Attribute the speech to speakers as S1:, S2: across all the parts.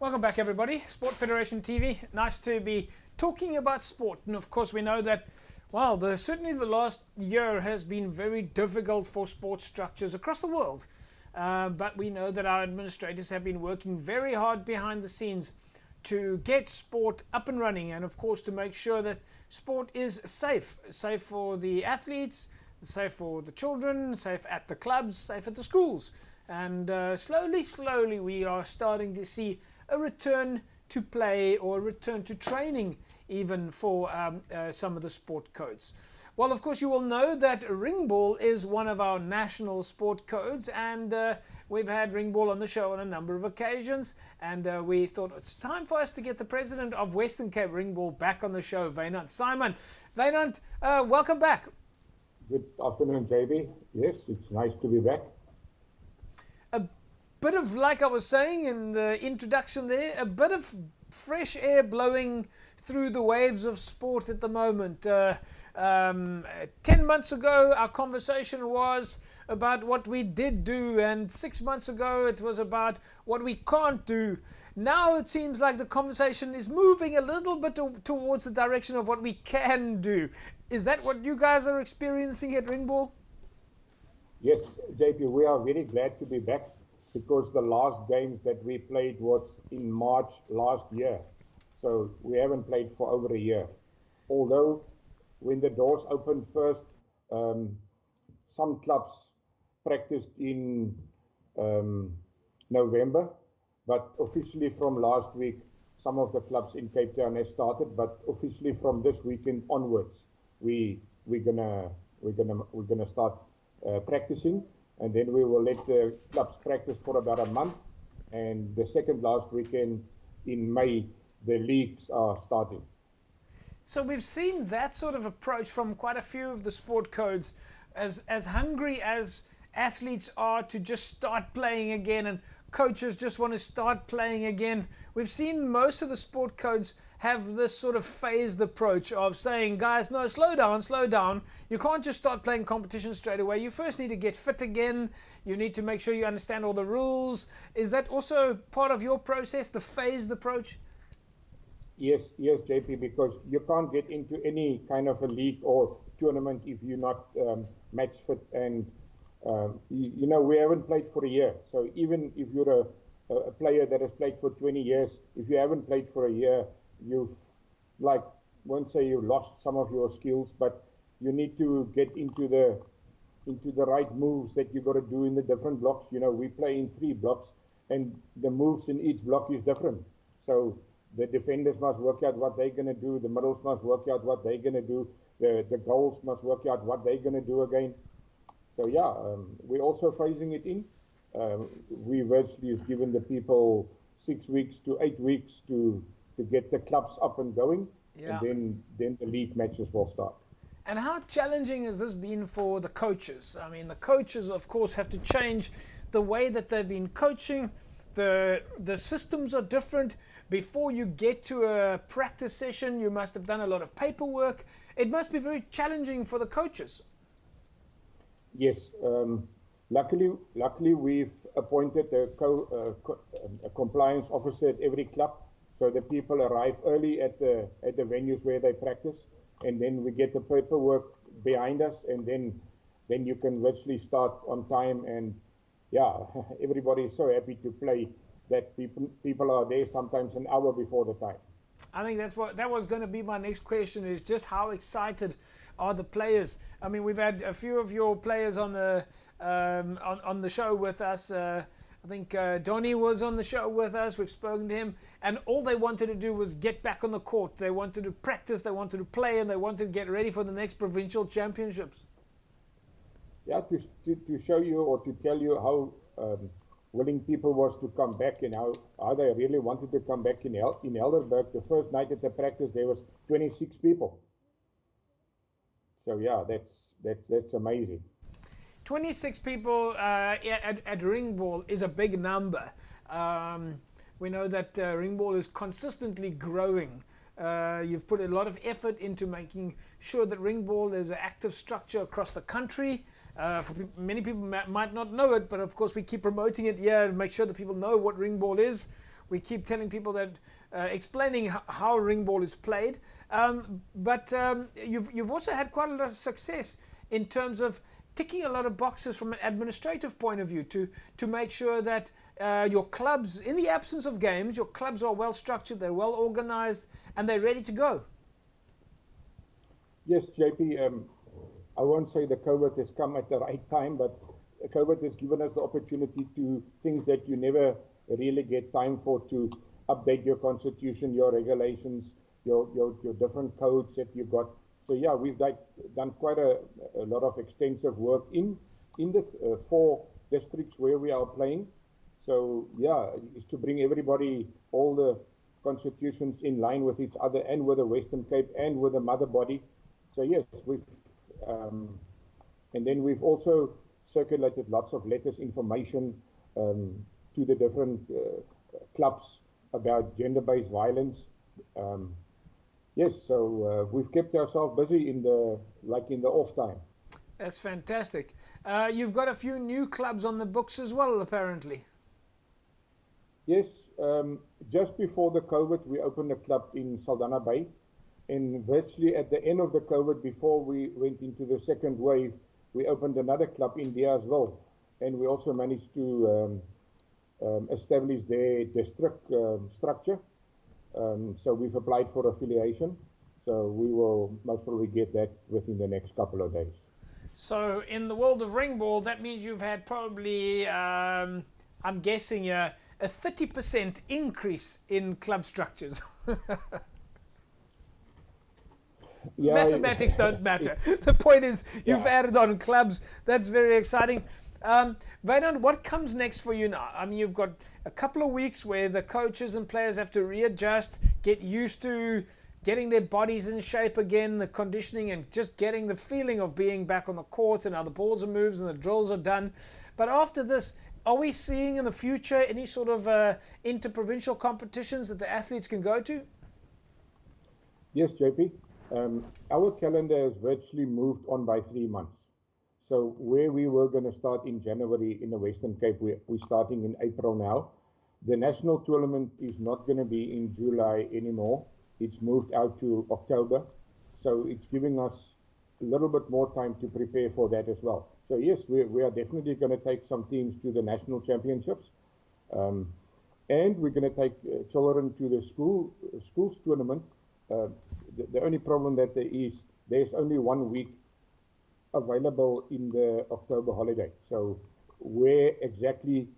S1: Welcome back, everybody. Sport Federation TV. Nice to be talking about sport. And of course, we know that, well, certainly the last year has been very difficult for sports structures across the world. But we know that our administrators have been working very hard behind the scenes to get sport up and running, and of course to make sure that sport is safe for the athletes, safe for the children, safe at the clubs, safe at the schools. And slowly we are starting to see a return to play or a return to training even for some of the sport codes. Well, of course, you will know that Ringball is one of our national sport codes, and we've had Ringball on the show on a number of occasions, and we thought it's time for us to get the president of Western Cape Ringball back on the show, Wynand. Zaayman. Wynand, welcome back.
S2: Good afternoon, JB. Yes, it's nice to be back.
S1: A bit of, like I was saying in the introduction there, a bit of fresh air blowing through the waves of sport at the moment. 10 months ago, our conversation was about what we did do, and 6 months ago, it was about what we can't do. Now it seems like the conversation is moving a little bit towards the direction of what we can do. Is that what you guys are experiencing at Ringball?
S2: Yes, JP, we are very glad to be back, because the last games that we played was in March last year. So we haven't played for over a year. Although when the doors opened first, some clubs practiced in November, but officially from last week, some of the clubs in Cape Town have started, but officially from this weekend onwards, we're gonna start practicing. And then we will let the clubs practice for about a month. And the second last weekend in May, the leagues are starting.
S1: So we've seen that sort of approach from quite a few of the sport codes. As hungry as athletes are to just start playing again, and coaches just want to start playing again, we've seen most of the sport codes have this sort of phased approach of saying, guys, no, slow down. You can't just start playing competition straight away. You first need to get fit again. You need to make sure you understand all the rules. Is that also part of your process, the phased approach?
S2: Yes, JP, because you can't get into any kind of a league or tournament if you're not match fit. And, you know, we haven't played for a year. So even if you're a player that has played for 20 years, if you haven't played for a year, you've, like, won't say you lost some of your skills, but you need to get into the right moves that you got to do in the different blocks. You know, we play in 3 blocks, and the moves in each block is different. So the defenders must work out what they're going to do, the middles must work out what they're going to do, the goals must work out what they're going to do again. So yeah, we're also phasing it in. We virtually have given the people 6 weeks to 8 weeks to get the clubs up and going, yeah. And then the league matches will start.
S1: And how challenging has this been for the coaches? I mean, the coaches, of course, have to change the way that they've been coaching. The systems are different. Before you get to a practice session, you must have done a lot of paperwork. It must be very challenging for the coaches.
S2: Yes. Luckily, we've appointed a compliance officer at every club. So the people arrive early at the venues where they practice, and then we get the paperwork behind us, and then you can virtually start on time. And yeah, everybody is so happy to play that people are there sometimes an hour before the time.
S1: I think that was going to be my next question, is just how excited are the players? I mean, we've had a few of your players on the show with us. I think Donnie was on the show with us. We've spoken to him, and all they wanted to do was get back on the court. They wanted to practice, they wanted to play, and they wanted to get ready for the next provincial championships.
S2: Yeah, to show you or to tell you how willing people was to come back, and how they really wanted to come back in Helderberg. The first night at the practice, there was 26 people. So yeah, that's amazing.
S1: 26 people at Ringball is a big number. We know that Ringball is consistently growing. You've put a lot of effort into making sure that Ringball is an active structure across the country. Many people might not know it, but of course we keep promoting it here and make sure that people know what Ringball is. we keep telling people that, explaining how Ringball is played. But you've also had quite a lot of success in terms of ticking a lot of boxes from an administrative point of view to make sure that your clubs, in the absence of games, your clubs are well structured, they're well organized, and they're ready to go.
S2: Yes, JP, I won't say the COVID has come at the right time, but COVID has given us the opportunity to things that you never really get time for, to update your constitution, your regulations, your different codes that you've got. So yeah, we've done quite a lot of extensive work in the 4 districts where we are playing. So yeah, it's to bring everybody, all the constitutions in line with each other, and with the Western Cape and with the mother body. So yes, and then we've also circulated lots of letters, information to the different clubs about gender-based violence. Yes, so we've kept ourselves busy in the off time.
S1: That's fantastic. You've got a few new clubs on the books as well, apparently.
S2: Yes, just before the COVID, we opened a club in Saldanha Bay, and virtually at the end of the COVID, before we went into the second wave, we opened another club in there as well, and we also managed to establish their district structure. So we've applied for affiliation, so we will most probably get that within the next couple of days.
S1: So in the world of Ringball, that means you've had probably, I'm guessing, a 30% increase in club structures. Yeah, mathematics don't matter. The point is, you've added on clubs. That's very exciting. Wynand, what comes next for you now? I mean, you've got a couple of weeks where the coaches and players have to readjust, get used to getting their bodies in shape again, the conditioning, and just getting the feeling of being back on the court and how the balls are moved and the drills are done. But after this, are we seeing in the future any sort of inter-provincial competitions that the athletes can go to?
S2: Yes, JP. Our calendar has virtually moved on by 3 months. So where we were going to start in January in the Western Cape, we're starting in April now. The national tournament is not going to be in July anymore. It's moved out to October. So it's giving us a little bit more time to prepare for that as well. So yes, we are definitely going to take some teams to the national championships. And we're going to take children to the schools tournament. The only problem that there's only 1 week available in the October holiday. So where exactly,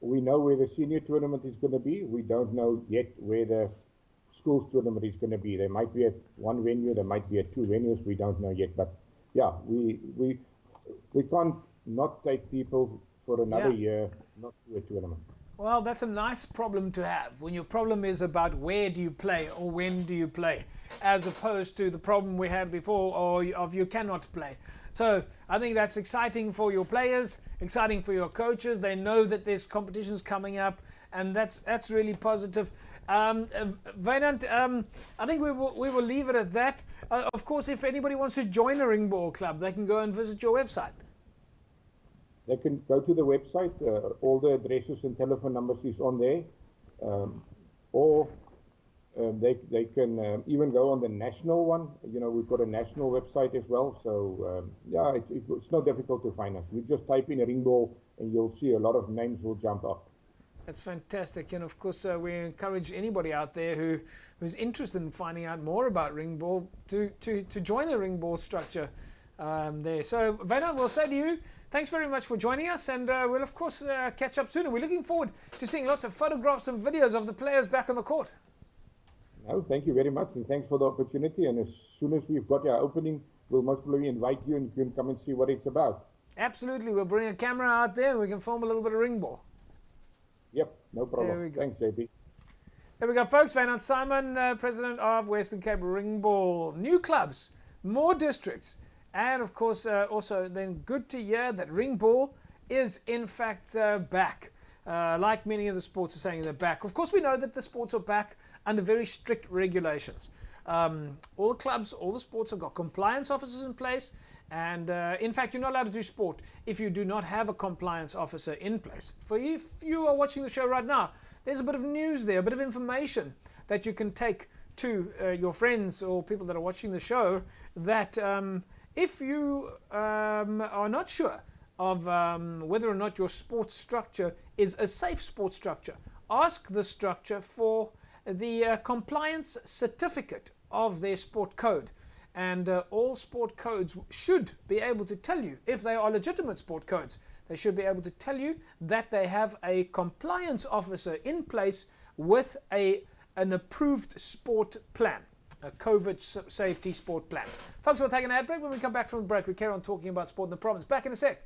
S2: we know where the senior tournament is going to be. We don't know yet where the schools tournament is going to be. There might be at 1 venue, there might be at 2 venues. We don't know yet. But yeah, we can't not take people for another year, not to a tournament.
S1: Well, that's a nice problem to have, when your problem is about where do you play or when do you play, as opposed to the problem we had before of you cannot play. So I think that's exciting for your players, exciting for your coaches. They know that there's competitions coming up, and that's really positive. Wynand, I think we will leave it at that. Of course, if anybody wants to join a Ringball club, they can go and visit your website.
S2: They can go to the website, all the addresses and telephone numbers is on there, or they can even go on the national one. You know, we've got a national website as well, so yeah, it's not difficult to find us. You just type in a Ringball and you'll see a lot of names will jump up.
S1: That's fantastic, and of course we encourage anybody out there who's interested in finding out more about Ringball to join a Ringball structure there. So Wynand, we'll say to you, thanks very much for joining us, and we'll of course catch up soon. And we're looking forward to seeing lots of photographs and videos of the players back on the court.
S2: No, thank you very much, and thanks for the opportunity. And as soon as we've got our opening, we'll most probably invite you, and you can come and see what it's about.
S1: Absolutely, we'll bring a camera out there and we can film a little bit of Ringball.
S2: Yep, no problem.
S1: There we go.
S2: Thanks, JP.
S1: There we go, folks. Wynand Zaayman, President of Western Cape Ringball. New clubs, more districts, and of course also then good to hear that Ringball is in fact back. Like many of the sports are saying, they're back. Of course, we know that the sports are back under very strict regulations. All the clubs, all the sports have got compliance officers in place, and in fact, you're not allowed to do sport if you do not have a compliance officer in place. For if you are watching the show right now, there's a bit of news there, a bit of information that you can take to your friends or people that are watching the show, that if you are not sure of whether or not your sports structure is a safe sports structure, ask the structure for the compliance certificate of their sport code. And all sport codes should be able to tell you, if they are legitimate sport codes, they should be able to tell you that they have a compliance officer in place with an approved sport plan, a COVID safety sport plan. Folks, we'll take an ad break. When we come back from the break, we carry on talking about sport in the province. Back in a sec.